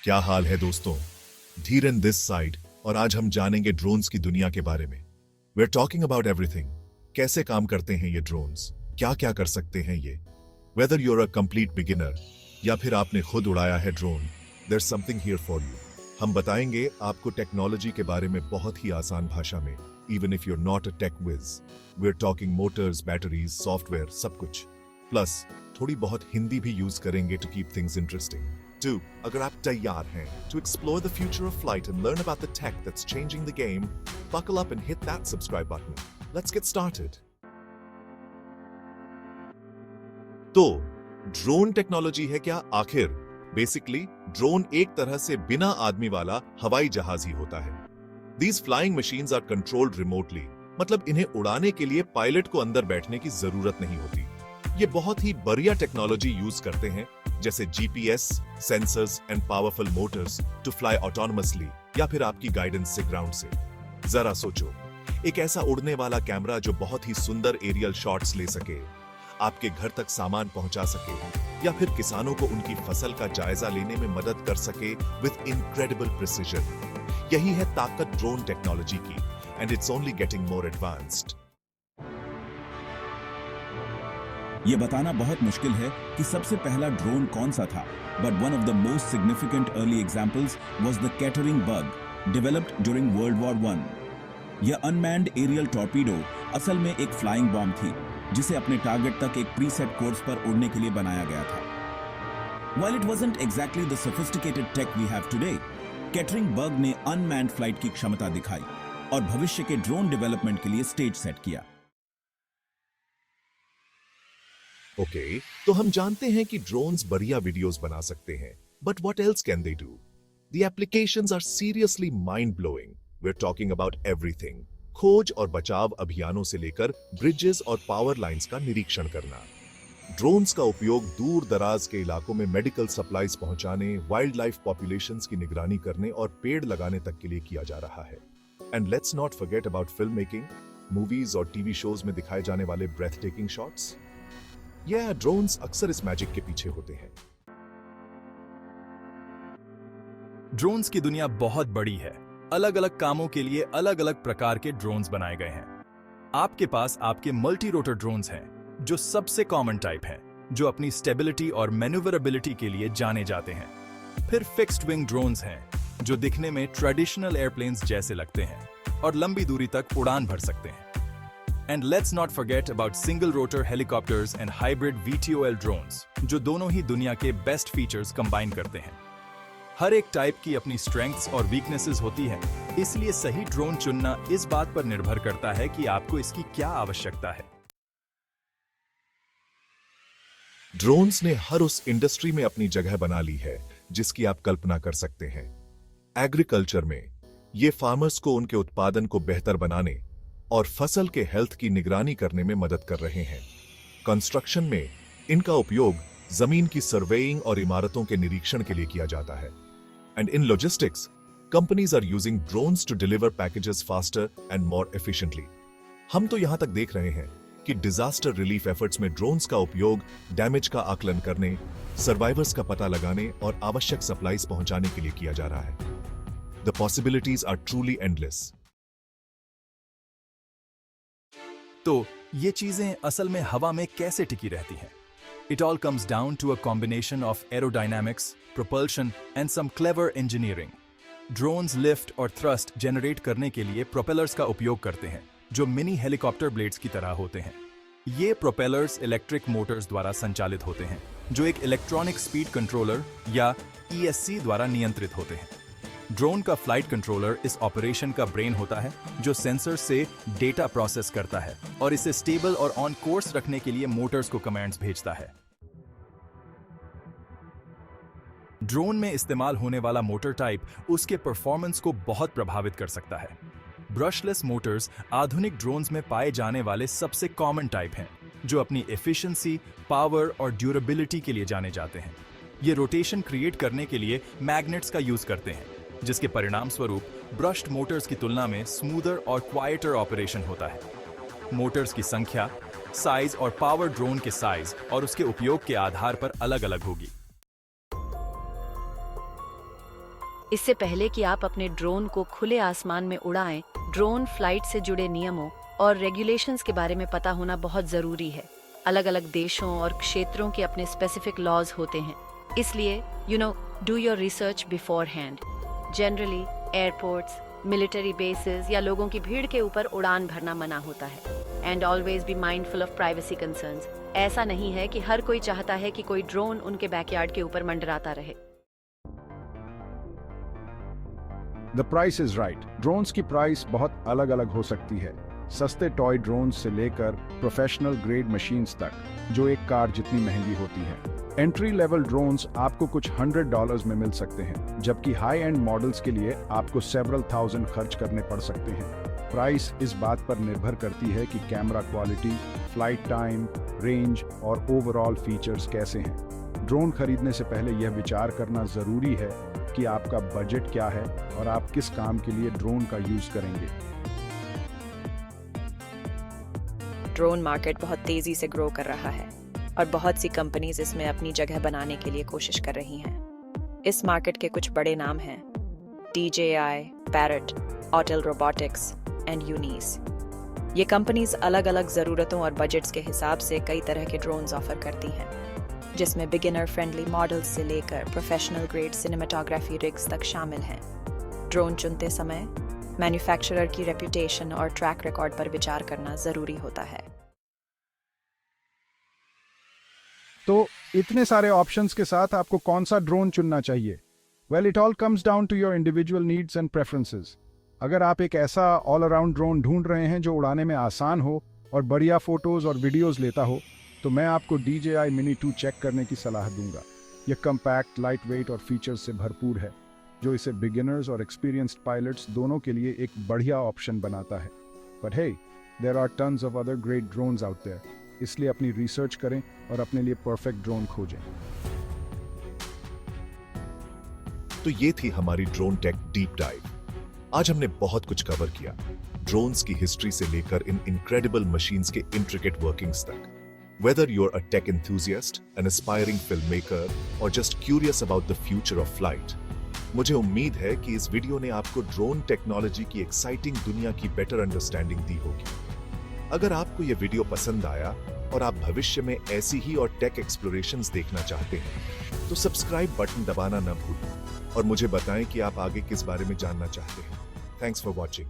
क्या हाल है दोस्तों? धीरन दिस साइड और आज हम जानेंगे ड्रोन्स की दुनिया के बारे में। We are talking about everything. कैसे काम करते हैं ये ड्रोन्स, क्या क्या कर सकते हैं ये। Whether you are a complete beginner या फिर आपने खुद उड़ाया है drone, there is something here for you. हम बताएंगे आपको टेक्नोलॉजी के बारे में बहुत ही आसान भाषा में, even if you are not a tech whiz. We are talking motors, batteries, software, सब कुछ। प्लस थोड़ी बहुत हिंदी भी यूज करेंगे to keep things interesting. Do, अगर आप तैयार हैं to explore the future of flight and learn about the tech that's changing the game, buckle up and hit that subscribe button. Let's get started. तो drone technology है क्या आखिर? Basically drone एक तरह से बिना आदमी वाला हवाई जहाज ही होता है। These flying machines are controlled remotely, मतलब इन्हें उड़ाने के लिए पायलट को अंदर बैठने की जरूरत नहीं होती। ये बहुत ही बढ़िया टेक्नोलॉजी यूज करते हैं, जैसे GPS, sensors and powerful motors to fly autonomously या फिर आपकी गाइडेंस से ग्राउंड से। जरा सोचो, एक ऐसा उड़ने वाला कैमरा जो बहुत ही सुंदर एरियल शॉट्स ले सके, आपके घर तक सामान पहुंचा सके या फिर किसानों को उनकी फसल का जायजा लेने में मदद कर सके विद इनक्रेडिबल प्रिसिजन। यही है ताकत ड्रोन टेक्नोलॉजी की, and it's only getting more advanced. ये बताना बहुत मुश्किल है कि सबसे पहला ड्रोन कौन सा था, but one of the most significant early examples was the catering bug, developed during world war one. यह अनमैन्ड एरियल टॉर्पीडो असल में एक फ्लाइंग बॉम्ब थी, जिसे अपने टारगेट तक एक प्रीसेट कोर्स पर उड़ने के लिए बनाया गया था। While it wasn't exactly the sophisticated tech we have today, catering bug ने अनमैन्ड फ्लाइट की क्षमता दिखाई और भविष्य के ड्रोन डेवलपमेंट के लिए स्टेज सेट किया। ओके, तो हम जानते हैं कि ड्रोन्स बढ़िया वीडियोस बना सकते हैं, but what else can they do? The applications are seriously mind blowing. We are talking about everything. खोज और बचाव अभियानों से लेकर ब्रिजेस और पावर लाइंस का निरीक्षण करना। ड्रोन्स का उपयोग दूर दराज के इलाकों में मेडिकल सप्लाईज पहुंचाने, वाइल्ड लाइफ पॉपुलेशंस की निगरानी करने और पेड़ लगाने तक के लिए किया जा रहा है। And let's not forget about film making. Movies और टीवी शोज में दिखाए जाने वाले ब्रेथ टेकिंग शॉट्स। ड्रोन्स अक्सर इस मैजिक के पीछे होते हैं। ड्रोन्स की दुनिया बहुत बड़ी है। अलग अलग कामों के लिए अलग अलग प्रकार के ड्रोन्स बनाए गए हैं। आपके पास आपके मल्टी रोटर ड्रोन्स हैं, जो सबसे कॉमन टाइप हैं, जो अपनी स्टेबिलिटी और मैन्यूवरेबिलिटी के लिए जाने जाते हैं। फिर फिक्स्ड विंग ड्रोन्स हैं, जो दिखने में ट्रेडिशनल एयरप्लेन्स जैसे लगते हैं और लंबी दूरी तक उड़ान भर सकते हैं। And let's not forget about single rotor helicopters and hybrid VTOL drones, जो दोनों ही दुनिया के बेस्ट फीचर्स कंबाइन करते हैं। हर एक टाइप की अपनी स्ट्रेंथ्स और वीकनेसेस होती है, इसलिए सही ड्रोन चुनना इस बात पर निर्भर करता है कि आपको इसकी क्या आवश्यकता है। ड्रोन्स ने हर उस इंडस्ट्री में अपनी जगह बना ली है जिसकी आप कल्पना कर सकते हैं। एग्रीकल्चर में ये फार्मर्स को उनके उत्पादन को बेहतर बनाने और फसल के हेल्थ की निगरानी करने में मदद कर रहे हैं। कंस्ट्रक्शन में इनका उपयोग जमीन की सर्वेइंग और इमारतों के निरीक्षण के लिए किया जाता है। And in logistics, companies are using drones to deliver packages faster and more efficiently. हम तो यहां तक देख रहे हैं कि डिजास्टर रिलीफ एफर्ट्स में ड्रोन्स का उपयोग डैमेज का आकलन करने, सर्वाइवर्स का पता लगाने और आवश्यक सप्लाईज पहुंचाने के लिए किया जा रहा है। The possibilities are truly endless. तो ये चीजें असल में हवा में कैसे टिकी रहती हैं? It all comes down to a combination of aerodynamics, propulsion and some clever engineering. Drones lift और thrust generate करने के लिए propellers का उपयोग करते हैं, जो मिनी हेलीकॉप्टर ब्लेड्स की तरह होते हैं। ये propellers इलेक्ट्रिक मोटर्स द्वारा संचालित होते हैं, जो एक इलेक्ट्रॉनिक स्पीड कंट्रोलर या ESC द्वारा नियंत्रित होते हैं। ड्रोन का फ्लाइट कंट्रोलर इस ऑपरेशन का ब्रेन होता है, जो सेंसर से डेटा प्रोसेस करता है और इसे स्टेबल और ऑन कोर्स रखने के लिए मोटर्स को कमांड्स भेजता है। ड्रोन में इस्तेमाल होने वाला मोटर टाइप उसके परफॉर्मेंस को बहुत प्रभावित कर सकता है। ब्रशलेस मोटर्स आधुनिक ड्रोन्स में पाए जाने वाले सबसे कॉमन टाइप हैं, जो अपनी एफिशिएंसी, पावर और ड्यूरेबिलिटी के लिए जाने जाते हैं। ये रोटेशन क्रिएट करने के लिए मैग्नेट्स का यूज करते हैं, जिसके परिणाम स्वरूप ब्रश्ड मोटर्स की तुलना में स्मूदर और क्वाइटर ऑपरेशन होता है। मोटर्स की संख्या, साइज और पावर ड्रोन के साइज और उसके उपयोग के आधार पर अलग अलग होगी। इससे पहले कि आप अपने ड्रोन को खुले आसमान में उड़ाएं, ड्रोन फ्लाइट से जुड़े नियमों और रेगुलेशंस के बारे में पता होना बहुत ज़रूरी है। अलग अलग देशों और क्षेत्रों के अपने स्पेसिफिक लॉज होते हैं, इसलिए do your research before hand. Generally airports, military bases या लोगों की भीड़ के ऊपर उड़ान भरना मना होता है। And always be mindful of privacy concerns. ऐसा नहीं है कि हर कोई चाहता है कि कोई ड्रोन उनके बैकयार्ड के ऊपर मंडराता रहे। The price is right. Drones की प्राइस बहुत अलग अलग हो सकती है, सस्ते टॉय ड्रोन्स से लेकर प्रोफेशनल ग्रेड मशीन्स तक जो एक कार जितनी महंगी होती है। एंट्री लेवल ड्रोन्स आपको कुछ $100 में मिल सकते हैं, जबकि हाई एंड मॉडल्स के लिए आपको सेवरल थाउजेंड खर्च करने पड़ सकते हैं। प्राइस इस बात पर निर्भर करती है कि camera quality, flight time, range और ओवरऑल फीचर्स कैसे हैं। ड्रोन खरीदने से पहले यह विचार करना जरूरी है कि आपका बजट क्या है और आप किस काम के लिए ड्रोन का यूज करेंगे। ड्रोन मार्केट बहुत तेजी से ग्रो कर रहा है और बहुत सी कंपनीज इसमें अपनी जगह बनाने के लिए कोशिश कर रही हैं। इस मार्केट के कुछ बड़े नाम हैं DJI, Parrot, Autel Robotics and Yuneec. ये कंपनीज अलग अलग ज़रूरतों और बजट्स के हिसाब से कई तरह के ड्रोन्स ऑफर करती हैं, जिसमें बिगिनर फ्रेंडली मॉडल्स से लेकर प्रोफेशनल ग्रेड सिनेमेटोग्राफी रिग्स तक शामिल हैं। ड्रोन चुनते समय मैन्युफैक्चरर की रेप्यूटेशन और ट्रैक रिकॉर्ड पर विचार करना ज़रूरी होता है। तो इतने सारे ऑप्शंस के साथ आपको कौन सा ड्रोन चुनना चाहिए? Well, it all comes down to your individual needs and preferences. अगर आप एक ऐसा ऑल अराउंड ड्रोन ढूंढ रहे हैं जो उड़ाने में आसान हो और बढ़िया फोटोज और वीडियोस लेता हो, तो मैं आपको DJI Mini 2 चेक करने की सलाह दूंगा। यह कम्पैक्ट, लाइट वेट और फीचर्स से भरपूर है, जो इसे बिगिनर्स और एक्सपीरियंस्ड पायलट्स दोनों के लिए एक बढ़िया ऑप्शन बनाता है। But hey, there are tons of other great drones out there, इसलिए अपनी रिसर्च करें और अपने लिए परफेक्ट ड्रोन खोजें। तो ये थी हमारी ड्रोन टेक डीप डाइव। आज हमने बहुत कुछ कवर किया, ड्रोन्स की हिस्ट्री से लेकर इन इनक्रेडिबल मशीन्स के इंट्रिकेट वर्किंग्स तक। Whether you're a tech enthusiast, an aspiring filmmaker, or just curious about the future of flight, मुझे उम्मीद है कि इस वीडियो ने आपको ड्रोन टेक्नोलॉजी की एक्साइटिंग दुनिया की बेटर अंडरस्टैंडिंग दी होगी। अगर आपको यह वीडियो पसंद आया और आप भविष्य में ऐसी ही और टेक एक्सप्लोरेशंस देखना चाहते हैं, तो सब्सक्राइब बटन दबाना न भूलें और मुझे बताएं कि आप आगे किस बारे में जानना चाहते हैं। Thanks for watching.